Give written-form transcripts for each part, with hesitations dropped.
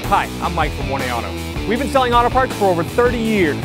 Hi, I'm Mike from 1A Auto. We've been selling auto parts for over 30 years.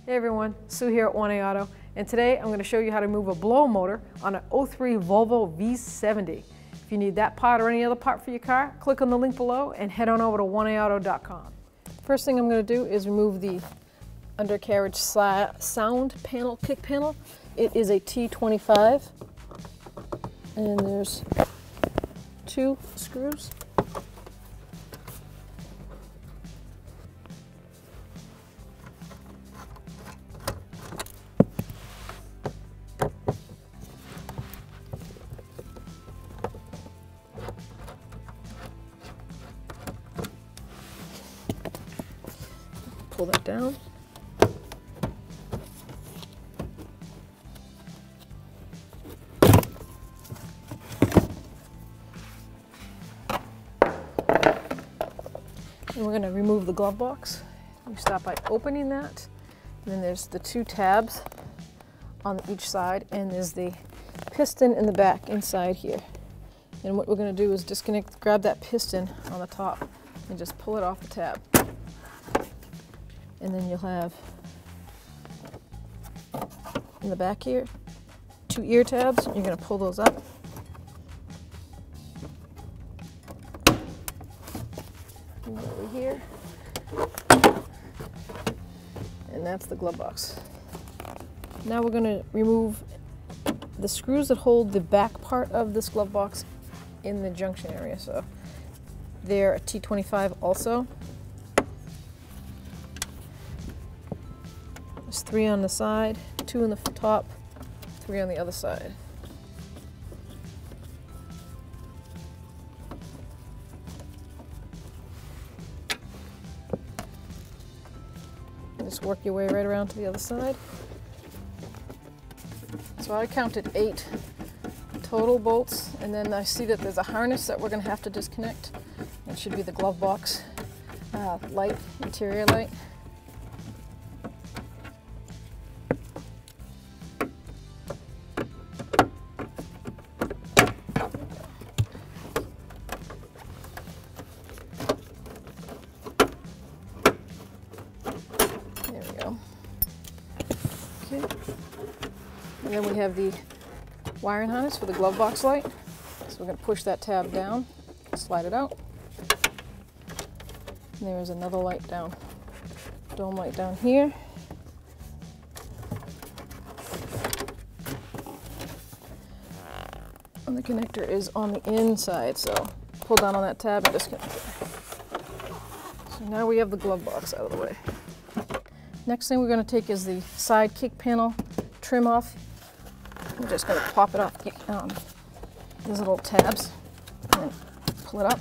Hey everyone, Sue here at 1A Auto, and today I'm going to show you how to move a blow motor on an 03 Volvo V70. If you need that part or any other part for your car, click on the link below and head on over to 1AAuto.com. First thing I'm going to do is remove the undercarriage sound panel, kick panel. It is a T25, and there's 2 screws. Pull that down. And we're going to remove the glove box. You start by opening that, and then there's the 2 tabs on each side, and there's the piston in the back inside here. And what we're going to do is grab that piston on the top and just pull it off the tab. And then you'll have, in the back here, 2 ear tabs. You're going to pull those up. And over here. And that's the glove box. Now we're going to remove the screws that hold the back part of this glove box in the junction area. So they're a T25 also. There's 3 on the side, 2 on the top, 3 on the other side. And just work your way right around to the other side. So I counted 8 total bolts, and then I see that there's a harness that we're going to have to disconnect. It should be the glove box light, interior light. And then we have the wiring harness for the glove box light. So we're going to push that tab down, slide it out. And there is another light down, dome light down here. And the connector is on the inside, so pull down on that tab and disconnect it. So now we have the glove box out of the way. Next thing we're going to take is the side kick panel trim off. I'm just going to pop it off these little tabs and then pull it up.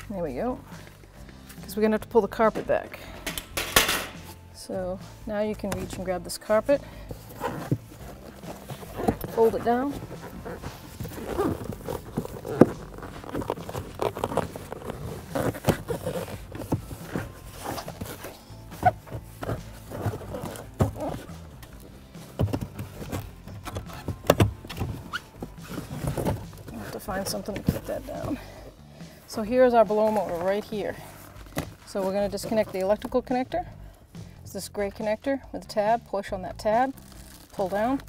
There we go. Because we're going to have to pull the carpet back. So now you can reach and grab this carpet, fold it down. Find something to keep that down. So here's our blow motor right here. So we're going to disconnect the electrical connector. It's this gray connector with a tab. Push on that tab, pull down.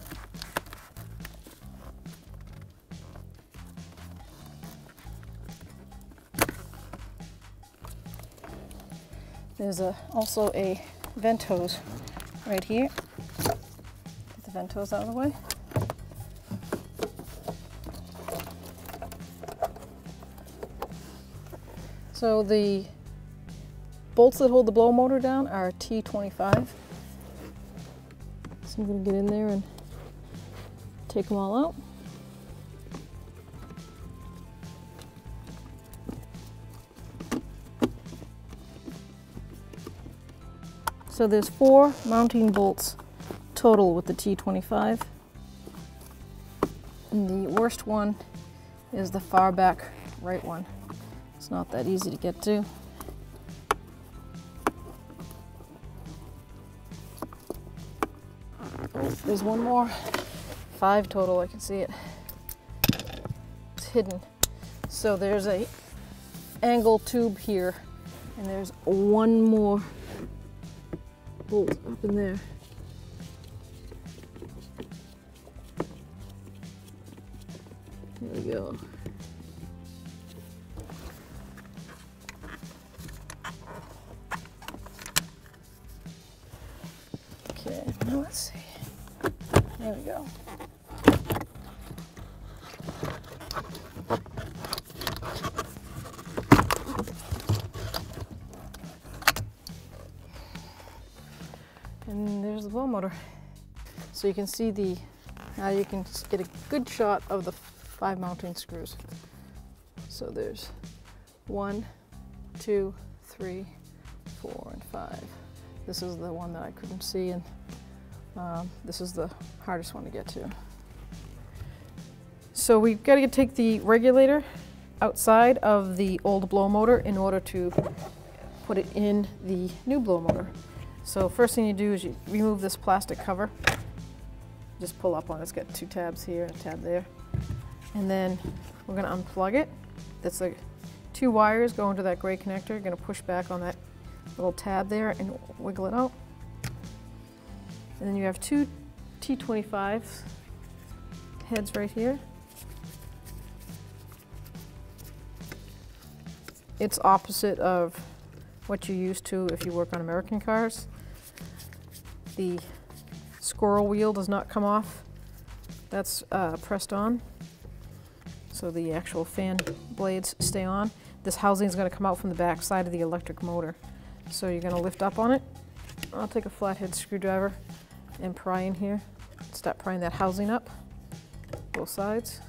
There's also a vent hose right here. Get the vent hose out of the way. So the bolts that hold the blow motor down are T25. So I'm going to get in there and take them all out. So there's 4 mounting bolts total with the T25. And the worst one is the far back right one. It's not that easy to get to. Oh, there's one more. 5 total, I can see it. It's hidden. So there's a angle tube here, and there's one more bolt up in there. There we go. Okay, now let's see. There we go. And there's the blow motor. So you can see now you can get a good shot of the 5 mounting screws. So there's 1, 2, 3, 4, and 5. This is the one that I couldn't see, and this is the hardest one to get to. So we've got to take the regulator outside of the old blow motor in order to put it in the new blow motor. So first thing you do is you remove this plastic cover. Just pull up on it. It's got 2 tabs here, a tab there. And then we're going to unplug it. That's like 2 wires go into that gray connector. You're going to push back on that little tab there and wiggle it out. And then you have 2 T25 heads right here. It's opposite of what you're used to if you work on American cars. The squirrel wheel does not come off. That's pressed on. So the actual fan blades stay on. This housing is going to come out from the back side of the electric motor. So you're going to lift up on it. I'll take a flathead screwdriver and pry in here. Start prying that housing up, both sides.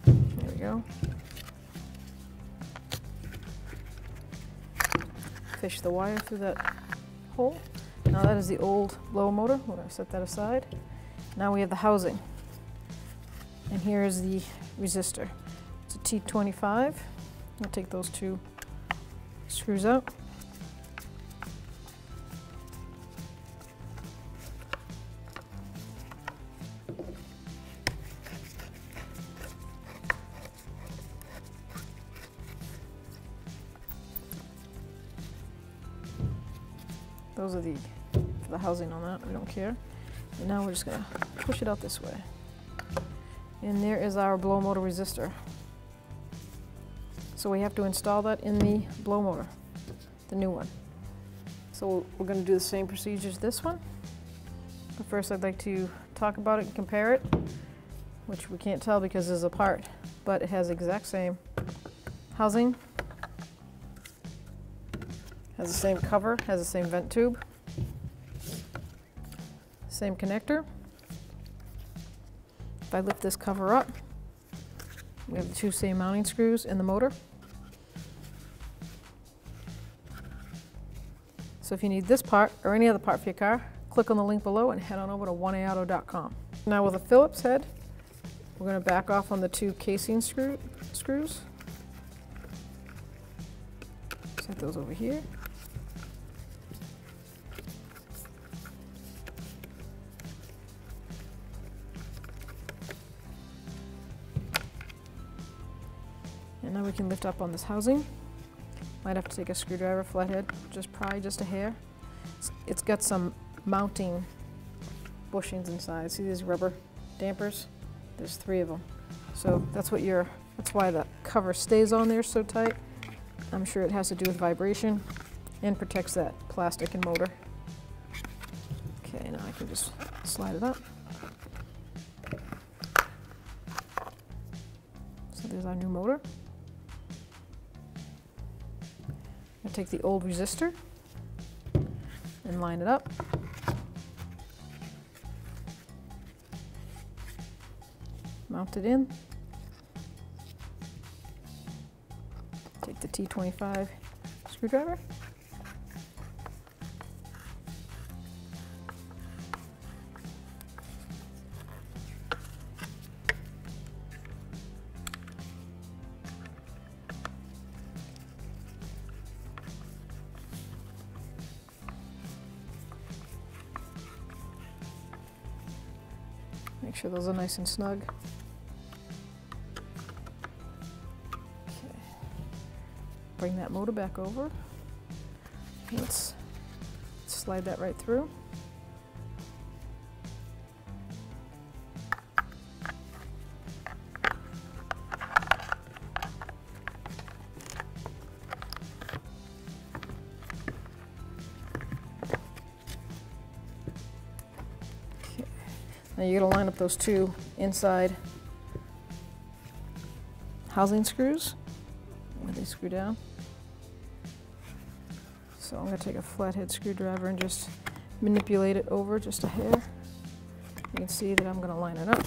There we go. Fish the wire through that hole. Now that is the old blow motor. We're going to set that aside. Now we have the housing. And here is the resistor. It's a T25. I'll take those 2 screws out. Those are for the housing on that. We don't care. And now we're just going to push it out this way. And there is our blow motor resistor. So we have to install that in the blow motor, the new one. So we're going to do the same procedure as this one. But first I'd like to talk about it and compare it, which we can't tell because it's apart, but it has the exact same housing, has the same cover, has the same vent tube, same connector. If I lift this cover up, we have the 2 same mounting screws in the motor. So if you need this part or any other part for your car, click on the link below and head on over to oneauto.com. Now with a Phillips head, we're going to back off on the 2 casing screws. Set those over here. And now we can lift up on this housing. Might have to take a screwdriver, flathead, just pry just a hair. It's got some mounting bushings inside. See these rubber dampers? There's 3 of them. So that's why the cover stays on there so tight. I'm sure it has to do with vibration and protects that plastic and motor. Okay, now I can just slide it up. So there's our new motor. I take the old resistor and line it up. Mount it in. Take the T25 screwdriver. Make sure those are nice and snug. Okay. Bring that motor back over. Let's slide that right through. Now you're going to line up those two inside housing screws where they screw down. So I'm going to take a flathead screwdriver and just manipulate it over just a hair. You can see that I'm going to line it up.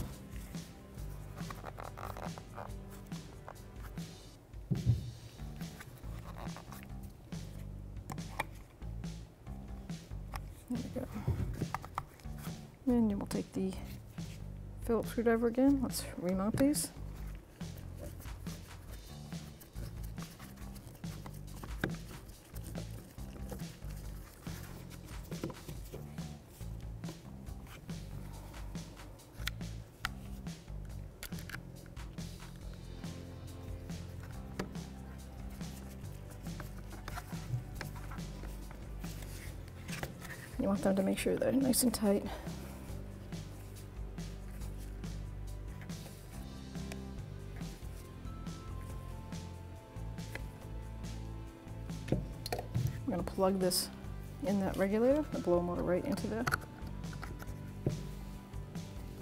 There we go. And then we'll take the Phillips screwdriver again. Let's remount these. You want them to make sure they're nice and tight. I'm going to plug this in that regulator, the blow motor right into there.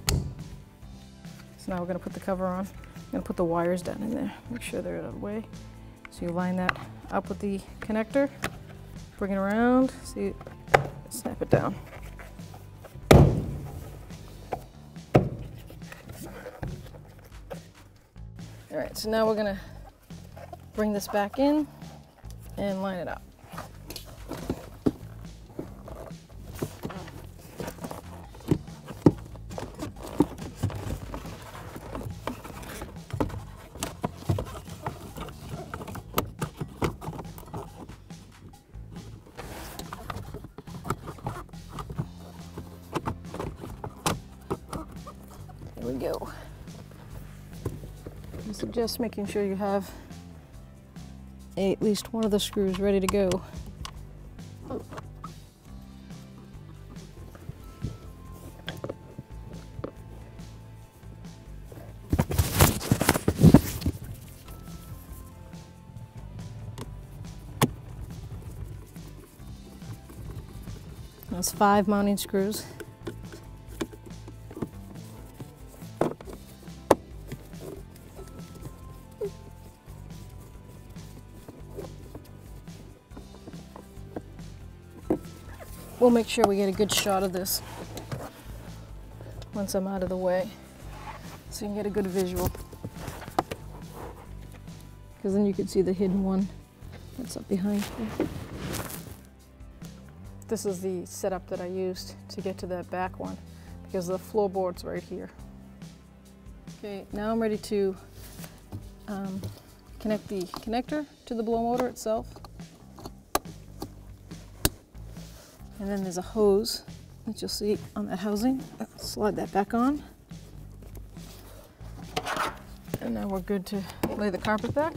So now we're going to put the cover on. I'm going to put the wires down in there, make sure they're out of the way. So you line that up with the connector, bring it around, see, snap it down. All right, so now we're going to bring this back in and line it up. There we go. I suggest making sure you have at least one of the screws ready to go. That's 5 mounting screws. We'll make sure we get a good shot of this once I'm out of the way, so you can get a good visual. Because then you can see the hidden one that's up behind you. This is the setup that I used to get to that back one, because the floorboard's right here. Okay, now I'm ready to connect the connector to the blow motor itself. And then there's a hose that you'll see on that housing. Slide that back on. And now we're good to lay the carpet back.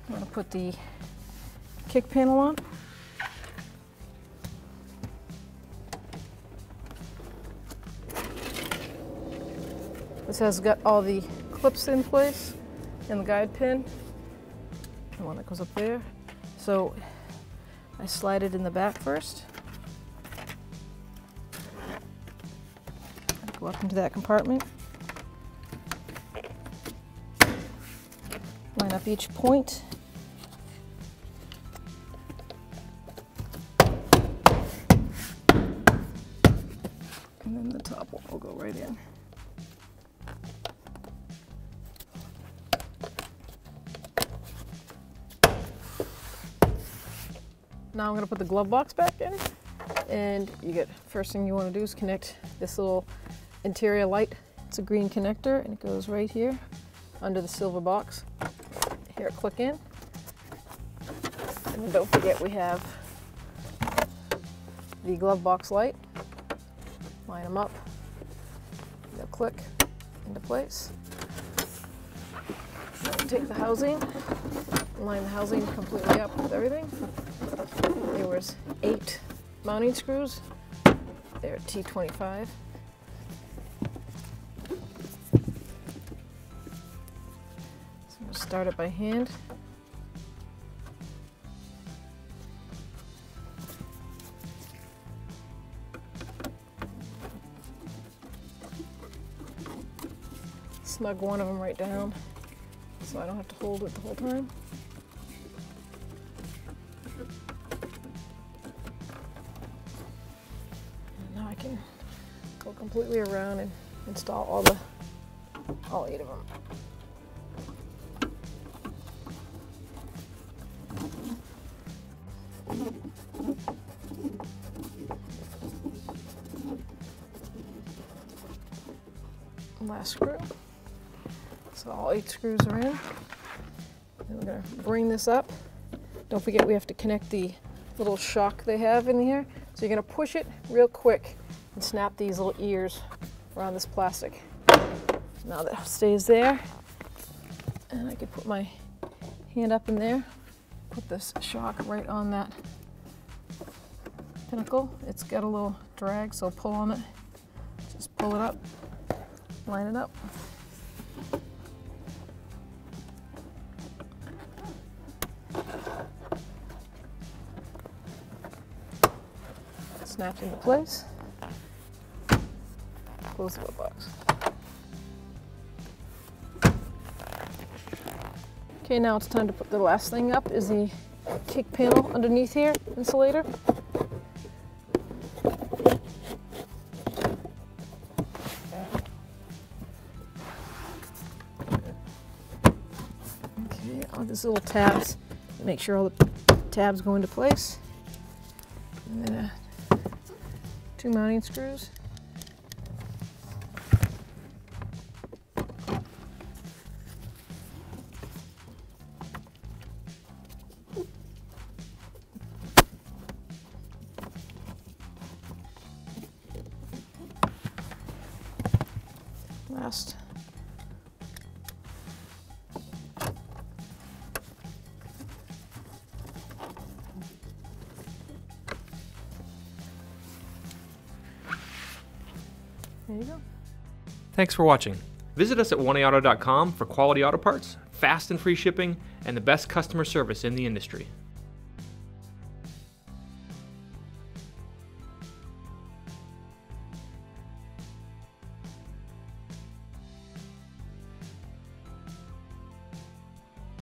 I'm going to put the kick panel on. This has got all the clips in place and the guide pin, the one that goes up there. So I slide it in the back first. Go up into that compartment. line up each point. And then the top one will go right in. Now I'm going to put the glove box back in, and first thing you want to do is connect this little interior light. It's a green connector, and it goes right here under the silver box. Here, click in. And don't forget we have the glove box light. Line them up. They'll click into place. Now take the housing, line the housing completely up with everything. There was 8 mounting screws. They're T25. So I'm going to start it by hand. Snug one of them right down so I don't have to hold it the whole time. And now I can go completely around and install all 8 of them. Last screw. So all 8 screws are in. And we're going to bring this up. Don't forget we have to connect the little shock they have in here. So you're going to push it real quick and snap these little ears around this plastic. Now that stays there. And I could put my hand up in there, put this shock right on that pinnacle. It's got a little drag, so pull on it. Just pull it up, line it up. Snaps into place. Close the glove box. Okay, now it's time to put the last thing up, is the kick panel underneath here, insulator. Okay, all these little tabs, make sure all the tabs go into place. And then 2 mounting screws. Last. There you go. Thanks for watching. Visit us at oneauto.com for quality auto parts, fast and free shipping, and the best customer service in the industry.